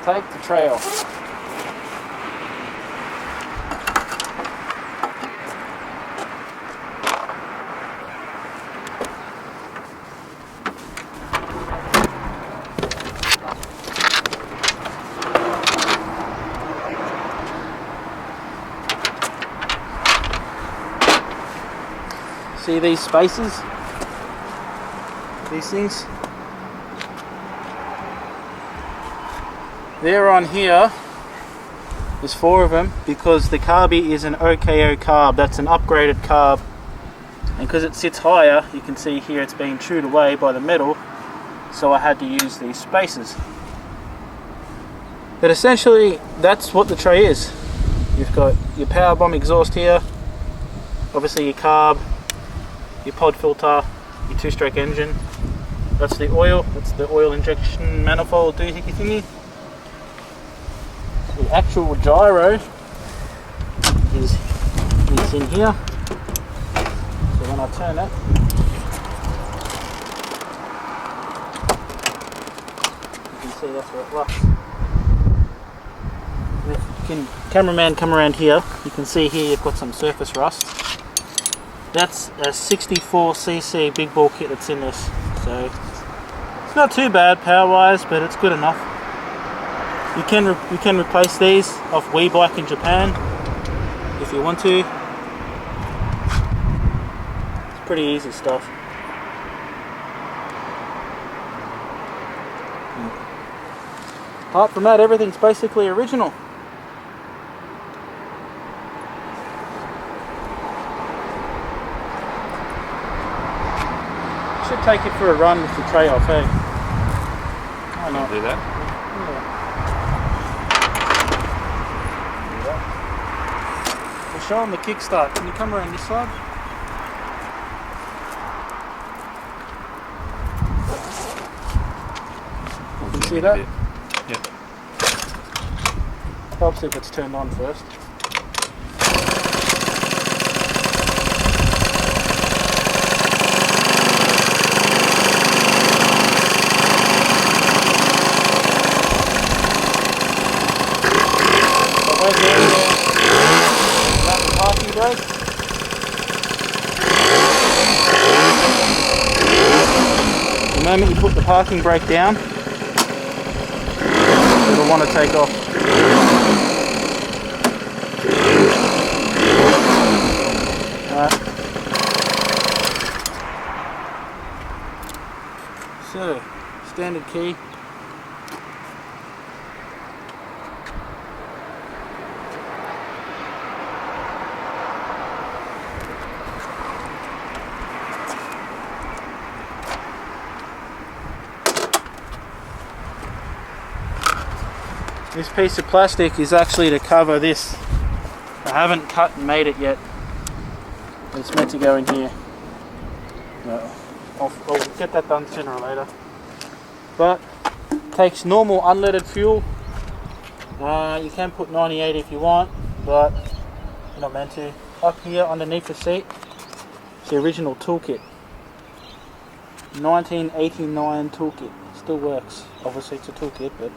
Take the trail. See these spaces? These things? They're on here. There's 4 of them because the carby is an OKO carb. That's an upgraded carb. And because it sits higher, you can see here it's being chewed away by the metal. So I had to use these spacers. But essentially, that's what the tray is. You've got your power bomb exhaust here. Obviously your carb, your pod filter, your 2-stroke engine. That's the oil. That's the oil injection manifold doohickey thingy. The actual gyro is in here. So when I turn it, you can see that's where it locks. And if you can, cameraman, come around here. You can see here you've got some surface rust. That's a 64cc big ball kit that's in this. So it's not too bad power wise, but it's good enough. You can replace these off WeBike in Japan if you want to. It's pretty easy stuff. Apart from that, everything's basically original. Should take it for a run with the tray off, hey? Why not? Do that? Yeah. We'll show them the kickstart. Can you come around this side? You can see that? Yeah. Helps if it's turned on first. The moment you put the parking brake down, it'll want to take off. So, standard key. This piece of plastic is actually to cover this. I haven't cut and made it yet. It's meant to go in here. No, I'll get that done sooner or later. But takes normal unleaded fuel. You can put 98 if you want, but you're not meant to. Up here underneath the seat, it's the original toolkit. 1989 toolkit. Still works. Obviously it's a toolkit, but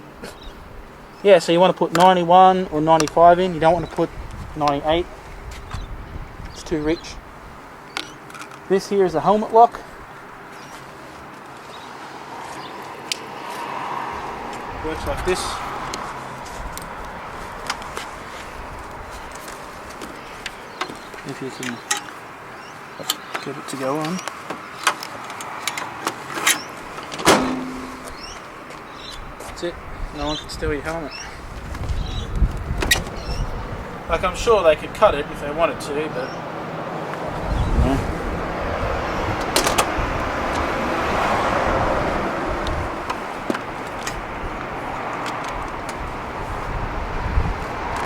yeah, so you want to put 91 or 95 in. You don't want to put 98. It's too rich. This here is a helmet lock. Works like this. If you can get it to go on. That's it. No one can steal your helmet. Like, I'm sure they could cut it if they wanted to, but no.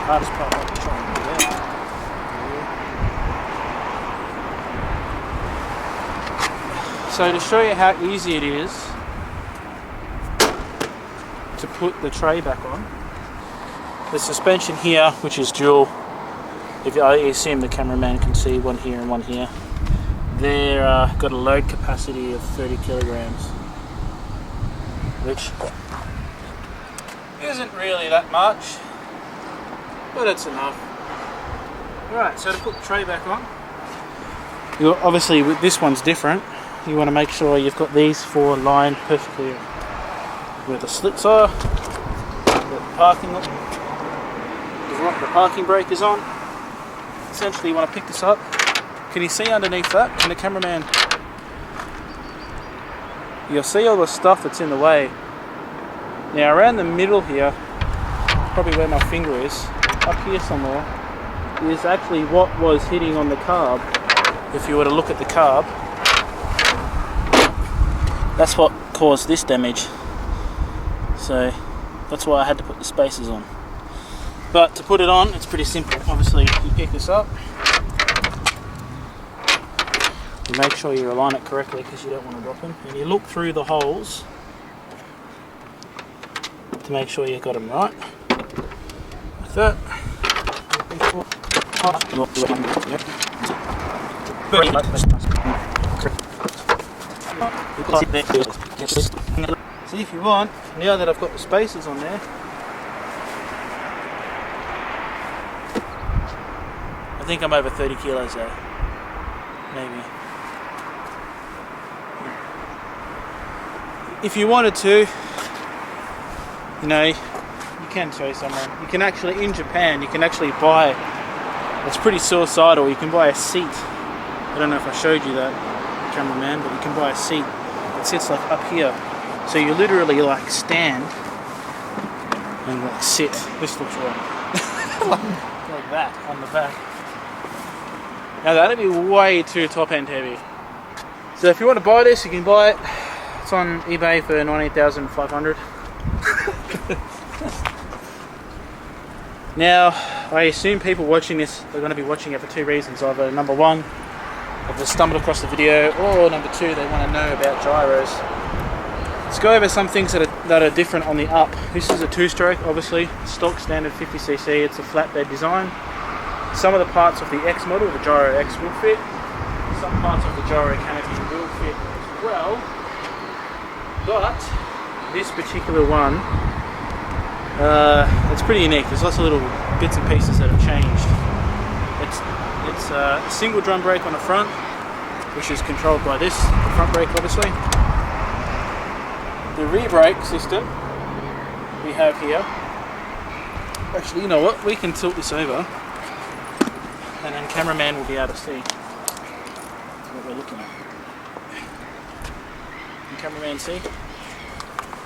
Hardest part might be trying to do that. So to show you how easy it is to put the tray back on, the suspension here, which is dual, if I assume the cameraman can see one here and one here, they're got a load capacity of 30 kilograms, which isn't really that much, but it's enough. Alright, so to put the tray back on, obviously with this one's different. You want to make sure you've got these four lined perfectly where the slits are, the parking brake is on. Essentially you want to pick this up. Can you see underneath that? Can the cameraman? You'll see all the stuff that's in the way. Now around the middle here, probably where my finger is, up here somewhere, is actually what was hitting on the carb. If you were to look at the carb, that's what caused this damage. So that's why I had to put the spacers on. But to put it on, it's pretty simple. Obviously, you pick this up, you make sure you align it correctly because you don't want to drop them, and you look through the holes to make sure you've got them right. Like that. See, if you want, now that I've got the spacers on there, I think I'm over 30 kilos though, maybe. If you wanted to, you know, you can show someone. You can actually, in Japan, you can actually buy, it's pretty suicidal, you can buy a seat. I don't know if I showed you that, cameraman, but you can buy a seat that sits like up here. So you literally like stand and like sit. This looks wrong. like that on the back. Now that'd be way too top end heavy. So if you want to buy this, you can buy it. It's on eBay for $19,500. Now, I assume people watching this are going to be watching it for two reasons. Either number one, if they stumbled across the video, or number two, they want to know about gyros. Let's go over some things that are different on the Up. This is a two-stroke, obviously, stock standard 50cc. It's a flatbed design. Some of the parts of the X model, the Gyro X, will fit. Some parts of the Gyro canopy will fit as well. But this particular one, it's pretty unique. There's lots of little bits and pieces that have changed. It's a single drum brake on the front, which is controlled by this, the front brake obviously. the rear brake system we have here. Actually, you know what? We can tilt this over, and then cameraman will be able to see what we're looking at. Can cameraman see?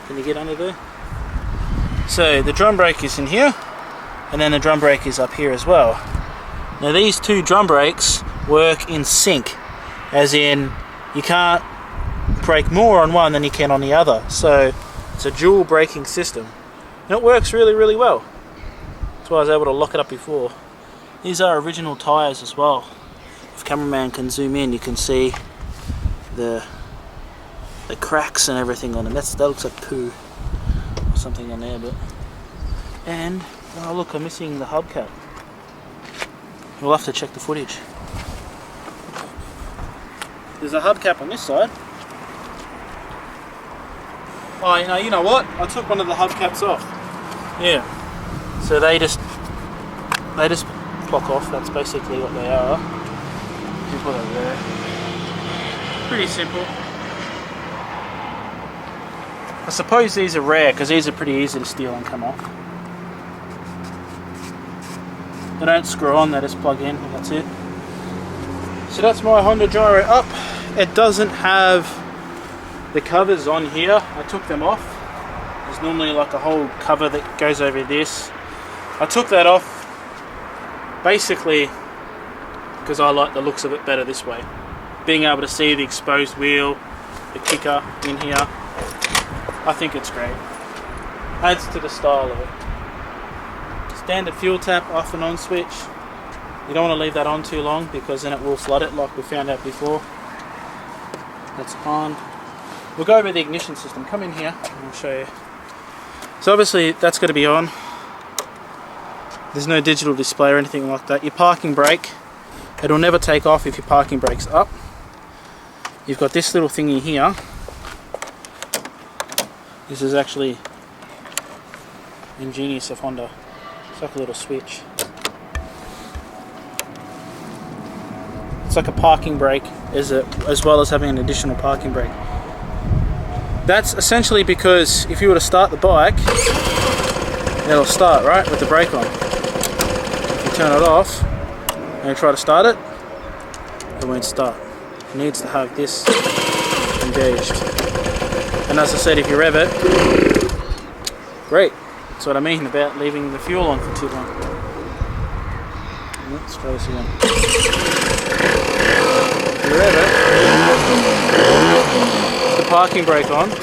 Can you get under there? So the drum brake is in here, and then the drum brake is up here as well. Now these two drum brakes work in sync, as in you can't brake more on one than you can on the other. So it's a dual braking system, and it works really, really well. That's why I was able to lock it up before. These are original tyres as well. If cameraman can zoom in, you can see the cracks and everything on them. That looks like poo or something on there, but. And oh look, I'm missing the hubcap. We'll have to check the footage. There's a hubcap on this side. Oh, you know what? I took one of the hubcaps off. Yeah. So they just block off. That's basically what they are. You put it there. Pretty simple. I suppose these are rare because these are pretty easy to steal and come off. They don't screw on, they just plug in, and that's it. So that's my Honda Gyro Up. It doesn't have the covers on here. I took them off. There's normally like a whole cover that goes over this. I took that off basically because I like the looks of it better this way. Being able to see the exposed wheel, the kicker in here, I think it's great. Adds to the style of it. Standard fuel tap, off and on switch. You don't want to leave that on too long because then it will flood it like we found out before. That's on. We'll go over the ignition system. Come in here and I'll show you. So obviously that's got to be on. There's no digital display or anything like that. Your parking brake, it'll never take off if your parking brake's up. You've got this little thingy here. This is actually ingenious of Honda. It's like a little switch. It's like a parking brake as well as having an additional parking brake. That's essentially because if you were to start the bike, it'll start, right, with the brake on. If you turn it off and you try to start it, it won't start. It needs to have this engaged. And as I said, if you rev it, great. That's what I mean about leaving the fuel on for too long. Let's try this again. If you rev it, the parking brake on, it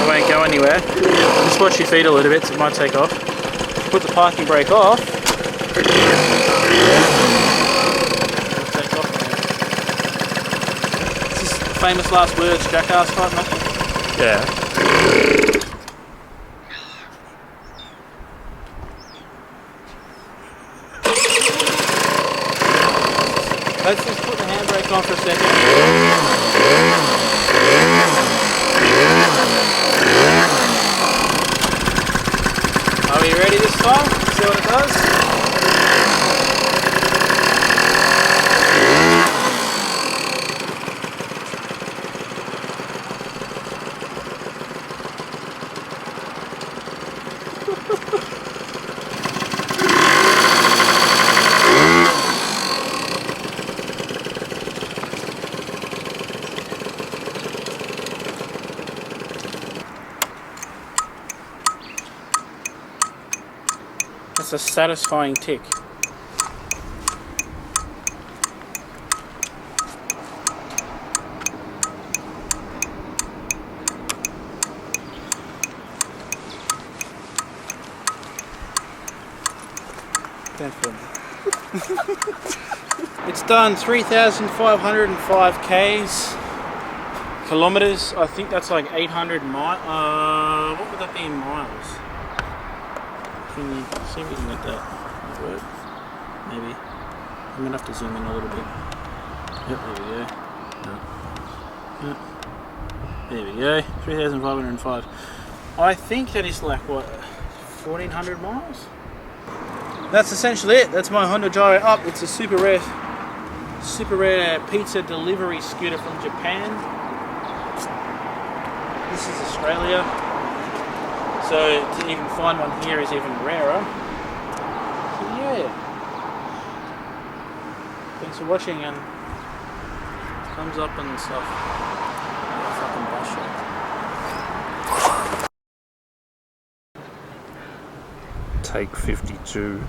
won't go anywhere. Just watch your feet a little bit, so it might take off. Put the parking brake off, it'll take off. This is famous last words, jackass type, mate? Yeah. Let's just put the handbrake on for a second. Are we ready this time? See what it does? It's a satisfying tick. It's done 3,505 kilometers. I think that's like 800 miles. What would that be in miles? Can you see if we can get that work? Maybe. I'm gonna have to zoom in a little bit. Yep, there we go. Yep. There we go. 3,505. I think that is like what, 1,400 miles? That's essentially it. That's my Honda Gyro Up. It's a super rare pizza delivery scooter from Japan. This is Australia, so to even find one here is even rarer. So yeah, thanks for watching, and thumbs up and stuff. Fucking bullshit. Take 52.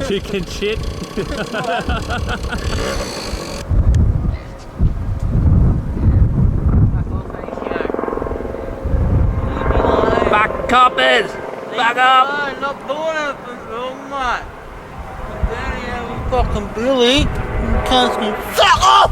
Chicken shit. Back coppers! Back up! I'm not doing anything wrong, mate. Daddy, fucking Billy, you can't be fuck off!